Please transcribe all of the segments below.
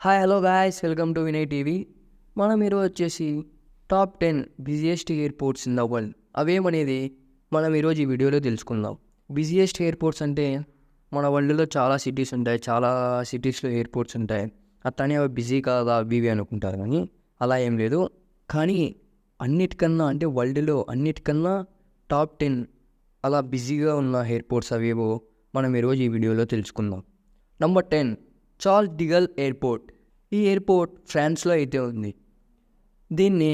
Hi hello guys welcome to Vinay TV. మనం ఈరోజు వచ్చేసి top 10 busiest airports in the world అవేమనేది మనం ఈరోజు ఈ వీడియోలో తెలుసుకుందాం. బిజియెస్ట్ ఎయిర్పోర్ట్స్ అంటే మన వరల్డ్లో చాలా సిటీస్ ఉంటాయి, చాలా సిటీస్లో ఎయిర్పోర్ట్స్ ఉంటాయి. అట్లనే అవి బిజీ కాదా అవి ఇవి అనుకుంటారు, కానీ అలా ఏం లేదు. కానీ అన్నిటికన్నా అంటే వరల్డ్లో అన్నిటికన్నా టాప్ 10 అలా బిజీగా ఉన్న ఎయిర్పోర్ట్స్ అవేవో మనం ఈరోజు ఈ వీడియోలో తెలుసుకుందాం. Number 10 Charles de Gaulle airport. ఈ ఎయిర్పోర్ట్ ఫ్రాన్స్లో అయితే ఉంది. దీన్ని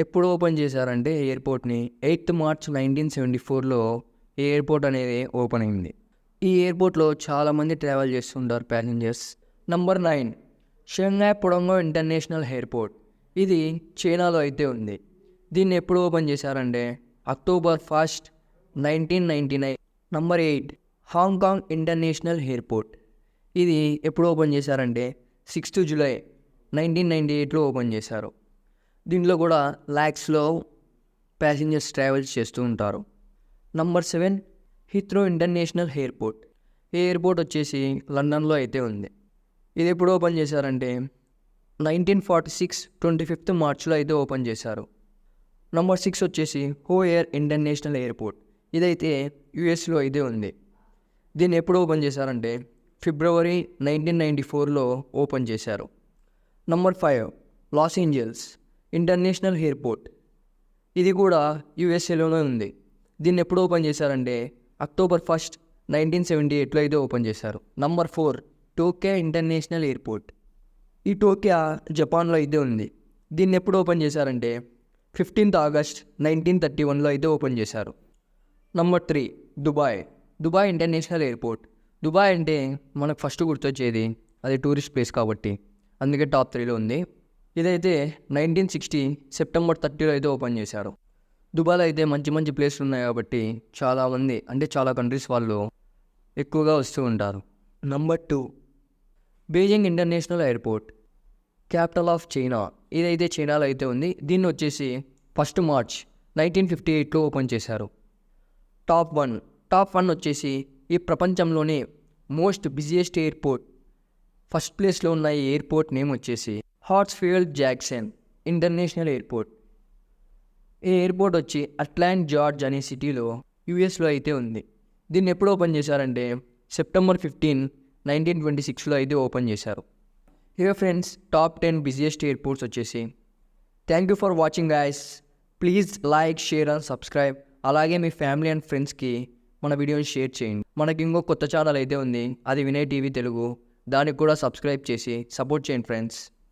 ఎప్పుడు ఓపెన్ చేశారంటే ఎయిర్పోర్ట్ని 8 మార్చ్ 1974లో ఈ ఎయిర్పోర్ట్ అనేది ఓపెన్ అయింది. ఈ ఎయిర్పోర్ట్లో చాలామంది ట్రావెల్ చేస్తుంటారు passengers. Number 9 Shanghai Pudong international airport. ఇది చైనాలో అయితే ఉంది. దీన్ని ఎప్పుడు ఓపెన్ చేశారంటే October 1, 1999. Number 8 Hong Kong international airport. ఇది ఎప్పుడు ఓపెన్ చేశారంటే 6th జూలై 1998లో ఓపెన్ చేశారు. దీంట్లో కూడా ల్యాక్స్లో ప్యాసింజర్స్ ట్రావెల్స్ చేస్తూ ఉంటారు. Number 7 Heathrow international airport. ఈ ఎయిర్పోర్ట్ వచ్చేసి లండన్లో అయితే ఉంది. ఇది ఎప్పుడు ఓపెన్ చేశారంటే 1946 25th మార్చ్లో అయితే ఓపెన్ చేశారు. నంబర్ 6 వచ్చేసి హో ఎయిర్ ఇంటర్నేషనల్ ఎయిర్పోర్ట్. ఇదైతే యుఎస్లో అయితే ఉంది. దీన్ని ఎప్పుడు ఓపెన్ చేశారంటే ఫిబ్రవరి 1994లో ఓపెన్ చేశారు. Number 5 Los Angeles international airport. ఇది కూడా యుఎస్ఏలోనే ఉంది. దీన్ని ఎప్పుడు ఓపెన్ చేశారంటే అక్టోబర్ 1, 1978లో అయితే ఓపెన్ చేశారు. Number 4 Tokyo international airport. ఈ టోక్యో జపాన్లో అయితే ఉంది. దీన్ని ఎప్పుడు ఓపెన్ చేశారంటే 15th ఆగస్ట్ 1931లో అయితే ఓపెన్ చేశారు. Number 3 Dubai international airport. Dubai అంటే మనకు ఫస్ట్ గుర్తొచ్చేది అది టూరిస్ట్ ప్లేస్ కాబట్టి అందుకే టాప్ 3లో ఉంది. ఇదైతే 1960 సెప్టెంబర్ 30లో అయితే ఓపెన్ చేశారు. దుబాయ్లో అయితే మంచి మంచి ప్లేస్లు ఉన్నాయి కాబట్టి చాలామంది అంటే చాలా కంట్రీస్ వాళ్ళు ఎక్కువగా వస్తూ ఉంటారు. Number 2 Beijing international airport, capital of China. ఇదైతే చైనాలో అయితే ఉంది. దీన్ని వచ్చేసి 1 మార్చ్ 1958లో ఓపెన్ చేశారు. టాప్ 1 వచ్చేసి ఈ ప్రపంచంలోనే మోస్ట్ బిజియెస్ట్ ఎయిర్పోర్ట్. ఫస్ట్ ప్లేస్లో ఉన్న ఈ ఎయిర్పోర్ట్ నేమ్ వచ్చేసి హార్ట్స్ఫీల్డ్ జాక్సన్ ఇంటర్నేషనల్ ఎయిర్పోర్ట్. ఈ ఎయిర్పోర్ట్ వచ్చి అట్లాంట్ జార్జ్ అనే సిటీలో యుఎస్లో అయితే ఉంది. దీన్ని ఎప్పుడు ఓపెన్ చేశారంటే సెప్టెంబర్ 15, 1926లో అయితే ఓపెన్ చేశారు. ఇవే ఫ్రెండ్స్ టాప్ 10 బిజియెస్ట్ ఎయిర్పోర్ట్స్ వచ్చేసి. Thank you for watching guys. Please like, share and subscribe. అలాగే మీ ఫ్యామిలీ అండ్ ఫ్రెండ్స్కి మన వీడియోని షేర్ చేయండి. మనకి ఇంకో కొత్త ఛానల్ అయితే ఉంది, అది వినయ్ టీవీ తెలుగు. దానికి కూడా సబ్స్క్రైబ్ చేసి సపోర్ట్ చేయండి ఫ్రెండ్స్.